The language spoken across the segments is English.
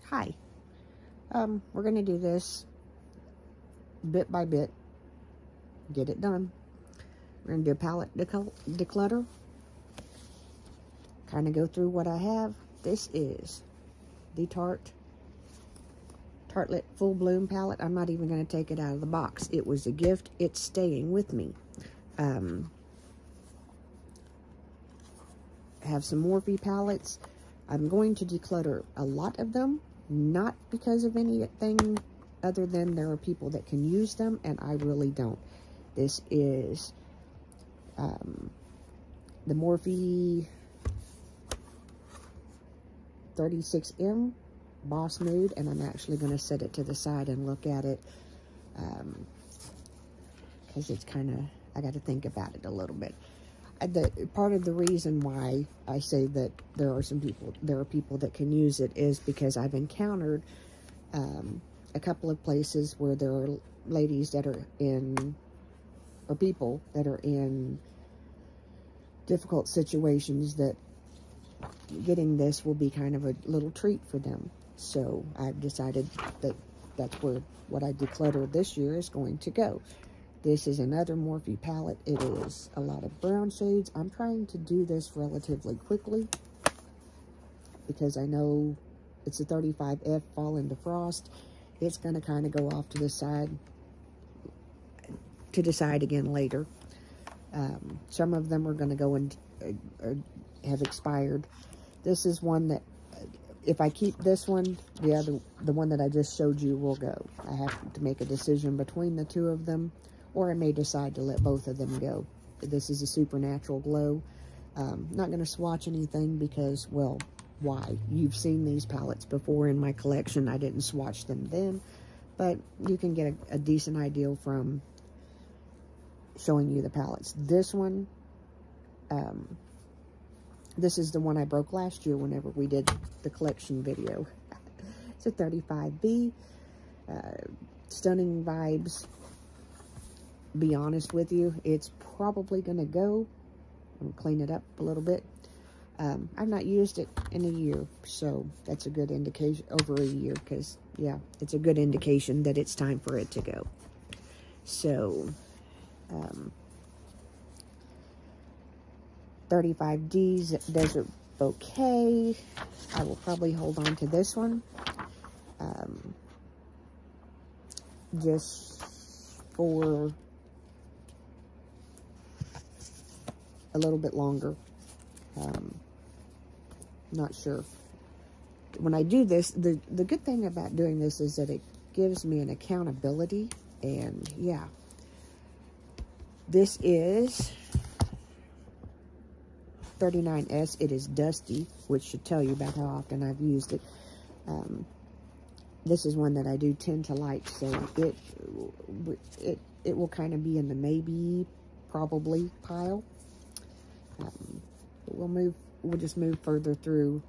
Hi. We're going to do this bit by bit. Get it done. We're going to do a palette declutter. Kind of go through what I have. This is the Tartelette Full Bloom palette. I'm not even going to take it out of the box. It was a gift. It's staying with me. Have some Morphe palettes. I'm going to declutter a lot of them, not because of anything other than there are people that can use them, and I really don't. This is the Morphe 36M Boss Mood, and I'm actually going to set it to the side and look at it because it's kind of, I got to think about it a little bit. Part of the reason why I say that there are people that can use it is because I've encountered a couple of places where there are ladies that are in, or people that are in difficult situations that getting this will be kind of a little treat for them. So I've decided that that's where what I declutter this year is going to go. This is another Morphe palette. It is a lot of brown shades. I'm trying to do this relatively quickly because I know it's a 35F Fall into Frost. It's going to kind of go off to the side to decide again later. Some of them are going to go and have expired. This is one that if I keep this one, the one that I just showed you will go. I have to make a decision between the two of them, or I may decide to let both of them go. This is a Supernatural Glow. Not going to swatch anything because, well, why? You've seen these palettes before in my collection. I didn't swatch them then, but you can get a decent idea from showing you the palettes. This one, this is the one I broke last year whenever we did the collection video. It's a 35B. Stunning vibes. Be honest with you, it's probably going to go. I'm clean it up a little bit. I've not used it in a year, so that's a good indication. Over a year, because, yeah, it's a good indication that it's time for it to go. So, 35D's Desert Bouquet. I will probably hold on to this one. Just for a little bit longer. Not sure. When I do this, the good thing about doing this is that it gives me an accountability, and yeah. This is 39S. It is dusty, which should tell you about how often I've used it. This is one that I do tend to like, so it will kind of be in the maybe, probably pile. But we'll just move further through,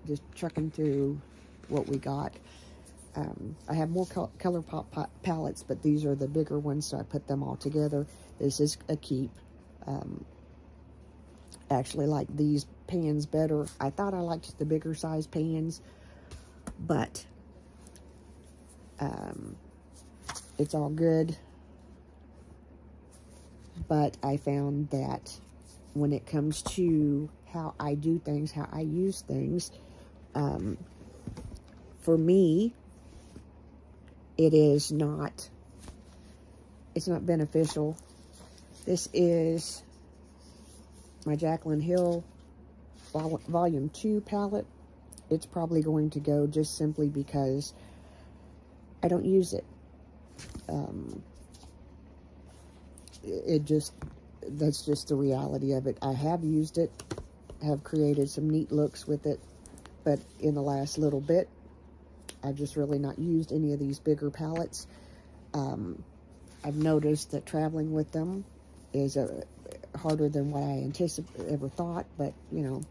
just trucking through what we got. I have more color pop palettes, but these are the bigger ones, so I put them all together. This is a keep. Actually like these pans better. I thought I liked the bigger size pans, but it's all good. But I found that when it comes to how I do things, how I use things, for me, it's not beneficial. This is my Jaclyn Hill Volume 2 palette. It's probably going to go just simply because I don't use it. That's just the reality of it. I have used it, have created some neat looks with it, but in the last little bit, I've just really not used any of these bigger palettes. I've noticed that traveling with them is harder than what I ever thought, but, you know,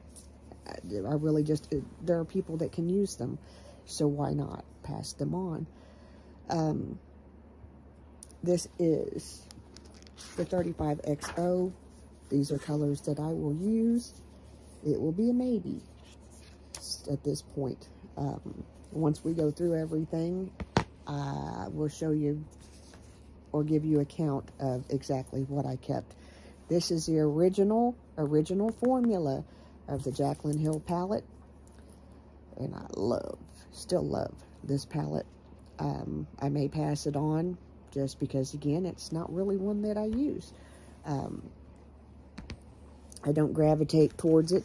I really just, there are people that can use them, so why not pass them on? This is the 35XO. These are colors that I will use. It will be a maybe. at this point. Once we go through everything, we'll show you or give you a count of exactly what I kept. This is the original formula of the Jaclyn Hill palette, and I still love this palette. I may pass it on just because, again, it's not really one that I use. I don't gravitate towards it,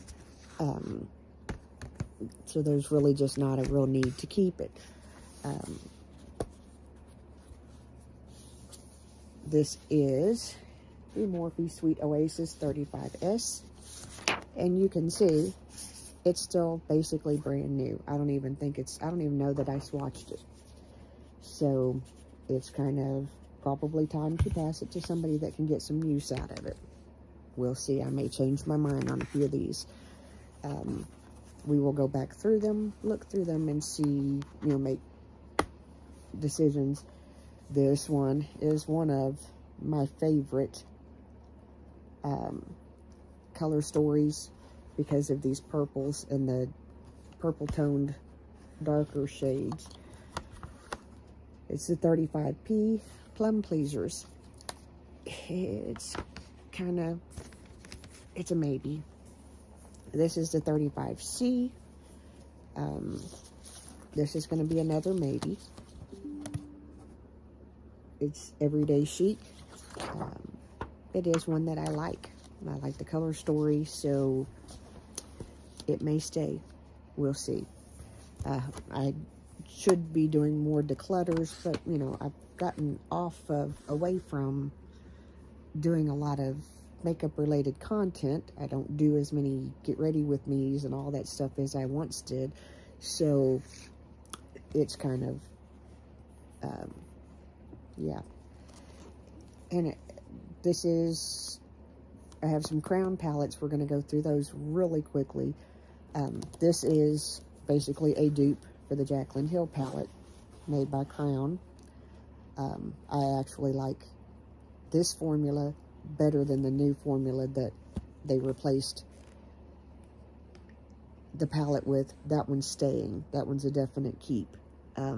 so there's really just not a real need to keep it. This is the Morphe Sweet Oasis 35S, and you can see it's still basically brand new. I don't even know that I swatched it. So it's kind of probably time to pass it to somebody that can get some use out of it. We'll see. I may change my mind on a few of these. We will go back through them, look through them, and see, make decisions. This one is one of my favorite color stories because of these purples and the purple toned darker shades. It's the 35P Plum Pleasers. It's a maybe. This is the 35C. This is going to be another maybe. It's Everyday Chic. It is one that I like. I like the color story, so it may stay. We'll see. I should be doing more declutters, but, I've gotten away from doing a lot of makeup-related content. I don't do as many get ready with me's and all that stuff as I once did, so it's kind of, yeah. And I have some Crown palettes. We're going to go through those really quickly. This is basically a dupe for the Jaclyn Hill palette made by Crown. I actually like this formula better than the new formula that they replaced the palette with. That one's staying. That one's a definite keep. I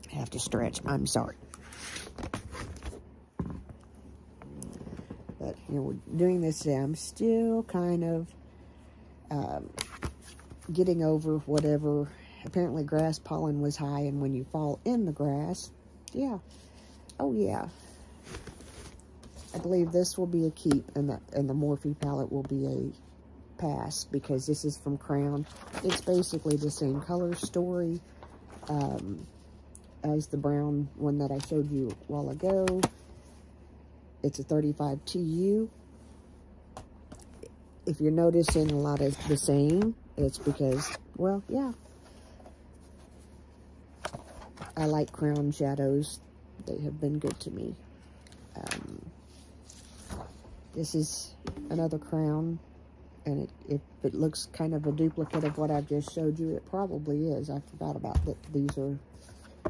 have to stretch. I'm sorry. But, we're doing this today. I'm still kind of getting over whatever. Apparently grass pollen was high, and when you fall in the grass, yeah. Oh, yeah. I believe this will be a keep, and the Morphe palette will be a pass, because this is from Crown. It's basically the same color story as the brown one that I showed you a while ago. It's a 35 TU. If you're noticing a lot of the same, it's because, well, yeah. I like Crown shadows. They have been good to me. This is another Crown, and if it looks kind of a duplicate of what I've just showed you, it probably is. I forgot about that. These are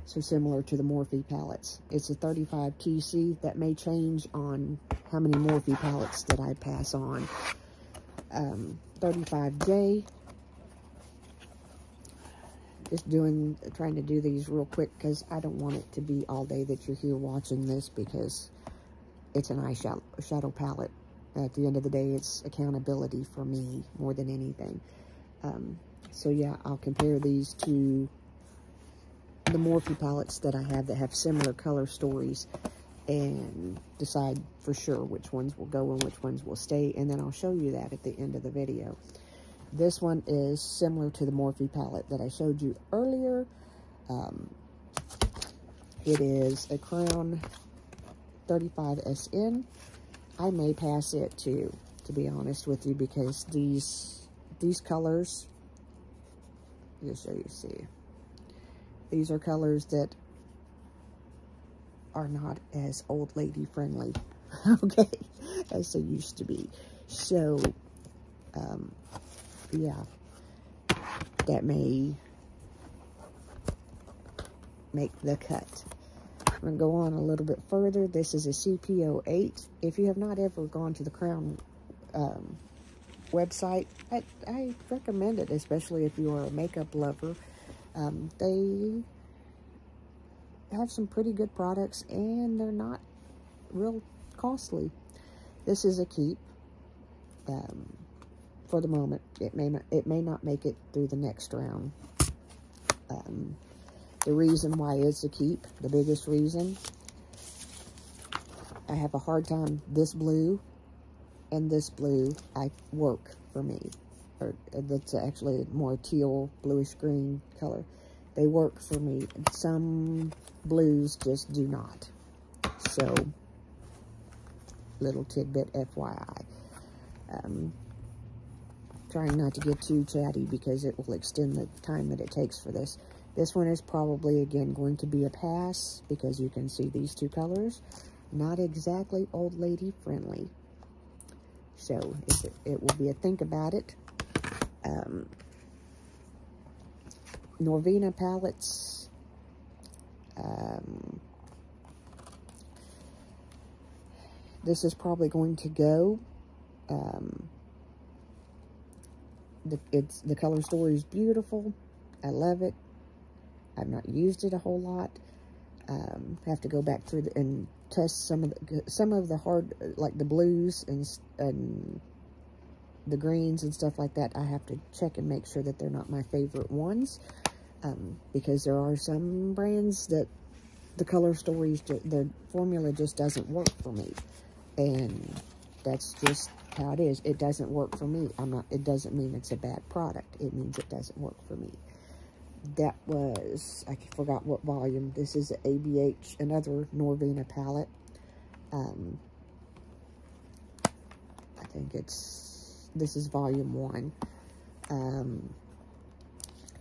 so similar to the Morphe palettes. It's a 35 TC. That may change on how many Morphe palettes that I pass on. 35J. Just trying to do these real quick because I don't want it to be all day that you're here watching this, because it's an eyeshadow palette. At the end of the day, it's accountability for me more than anything. So yeah, I'll compare these to the Morphe palettes that I have that have similar color stories and decide for sure which ones will go and which ones will stay, and then I'll show you that at the end of the video. This one is similar to the Morphe palette that I showed you earlier. It is a Crown 35SN. I may pass it too, to be honest with you, because these colors, just so you see, these are colors that are not as old lady friendly, okay, as they used to be. So, yeah, that may make the cut. I'm going to go on a little bit further. This is a CPO 8. If you have not ever gone to the Crown website. I recommend it, especially if you are a makeup lover. They have some pretty good products, and they're not real costly. This is a keep for the moment. It may not make it through the next round. The reason why it's a keep, the biggest reason, I have a hard time. This blue and this blue, I work for me. Or that's actually more teal, bluish green color. They work for me. Some blues just do not. So, little tidbit FYI. Trying not to get too chatty because it will extend the time that it takes for this. This one is probably, again, going to be a pass because you can see these two colors. Not exactly old lady friendly. So, it will be a think about it. Norvina palettes. This is probably going to go. The color story is beautiful. I love it. I've not used it a whole lot. Have to go back through and test some of the hard, like the blues and the greens and stuff like that. I have to check and make sure that they're not my favorite ones, because there are some brands that the color stories, the formula just doesn't work for me, and that's just how it is. It doesn't work for me. It doesn't mean it's a bad product. It means it doesn't work for me. That was, I forgot what volume. This is an ABH, another Norvina palette. I think this is volume 1.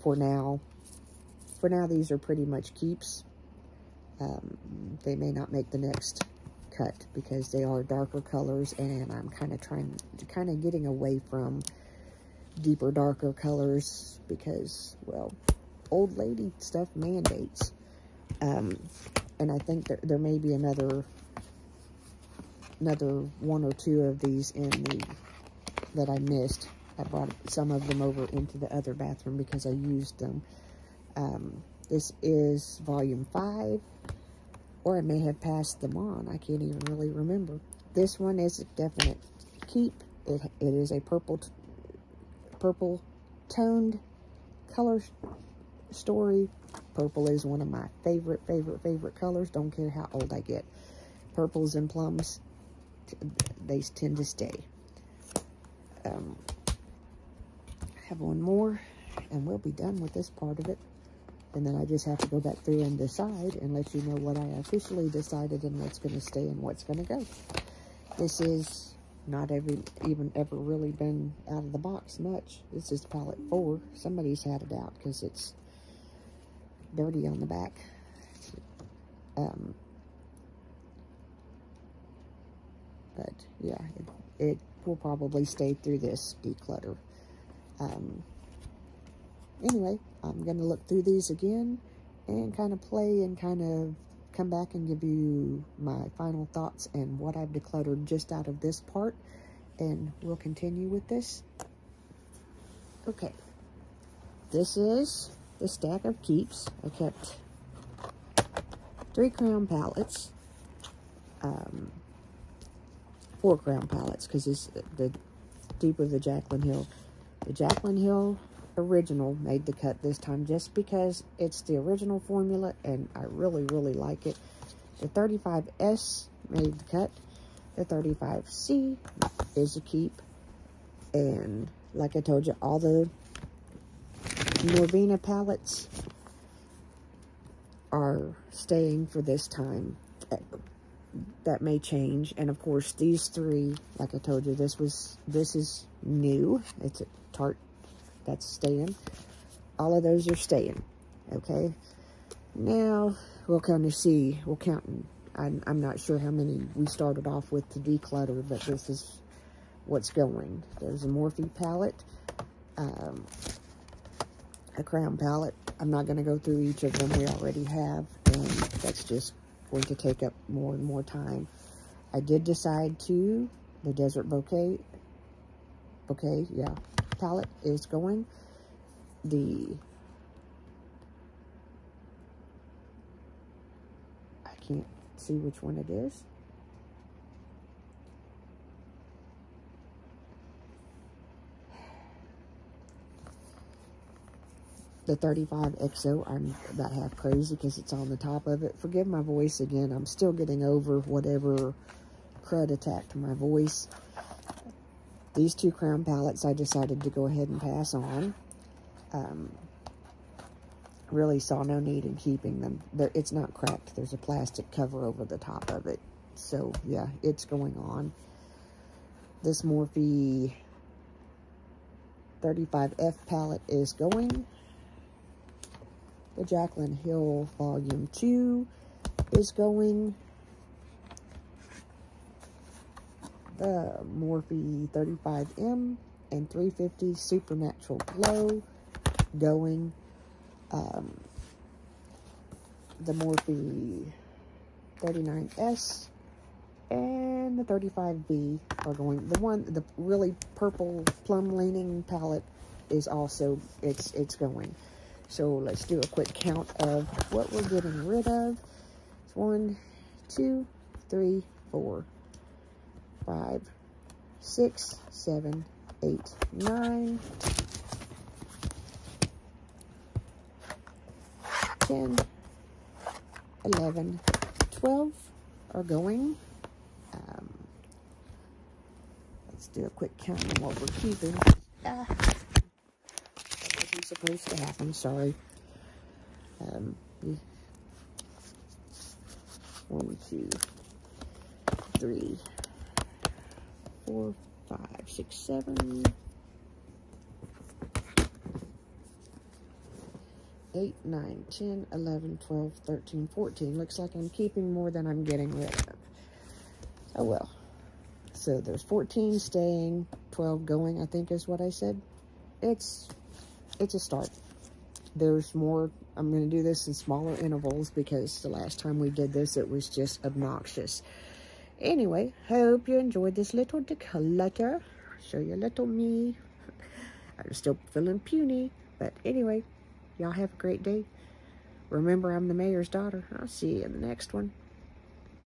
For now, these are pretty much keeps. They may not make the next cut because they are darker colors, and I'm kind of getting away from deeper, darker colors because, well, old lady stuff mandates. And I think there may be another one or two of these that I missed. I brought some of them over into the other bathroom because I used them. This is volume 5, or I may have passed them on. I can't even really remember. This one is a definite keep. It is a purple toned color story. Purple is one of my favorite colors. Don't care how old I get. Purples and plums, they tend to stay. I have one more, and we'll be done with this part of it. And then I just have to go back through and decide and let you know what I officially decided and what's going to stay and what's going to go. This is not even ever really been out of the box much. This is palette 4. Somebody's had it out because it's dirty on the back. But yeah, it will probably stay through this declutter. Anyway, I'm going to look through these again and kind of play and kind of come back and give you my final thoughts and what I've decluttered just out of this part, and we'll continue with this. Okay, this is the stack of keeps. I kept 3 crown palettes, 4 crown palettes, because it's the dupe of the Jaclyn Hill. The Jaclyn Hill original made the cut this time just because it's the original formula and I really like it. The 35S made the cut. The 35C is a keep, and like I told you, all the Norvina palettes are staying for this time. That may change, and of course these 3, like I told you, this is new. It's a Tarte. That's staying. All of those are staying. Okay. Now we'll kind of see. We'll count. I'm not sure how many we started off with to declutter, but this is what's going. There's a Morphe palette, a crown palette. I'm not going to go through each of them. We already have, and that's just going to take up more and more time. I did decide to the Desert Bouquet Okay, yeah. Palette is going. I can't see which one it is. The 35 XO, I'm about half crazy because it's on the top of it. Forgive my voice again. I'm still getting over whatever crud attacked my voice. These two crown palettes I decided to go ahead and pass on. Really saw no need in keeping them. It's not cracked. There's a plastic cover over the top of it. So, yeah, it's going on. This Morphe 35F palette is going. The Jaclyn Hill Volume 2 is going. The Morphe 35M and 350 Supernatural Glow going. The Morphe 39S and the 35V are going. The really purple plum leaning palette is also, it's going. So let's do a quick count of what we're getting rid of. It's 1, 2, 3, 4, 5, 6, 7, 8, 9, 10, 11, 12 are going. Let's do a quick count on what we're keeping. That wasn't supposed to happen, sorry. 1, 2, 3, 4, 5, 6, 7, 8, 9, 10, 11, 12, 13, 14. Looks like I'm keeping more than I'm getting rid of. Oh well. So there's 14 staying, 12 going, I think is what I said. It's a start. There's more. I'm going to do this in smaller intervals because the last time we did this, it was just obnoxious. Anyway, hope you enjoyed this little declutter. Show you little me. I'm still feeling puny, but anyway, y'all have a great day. Remember, I'm the mayor's daughter. I'll see you in the next one.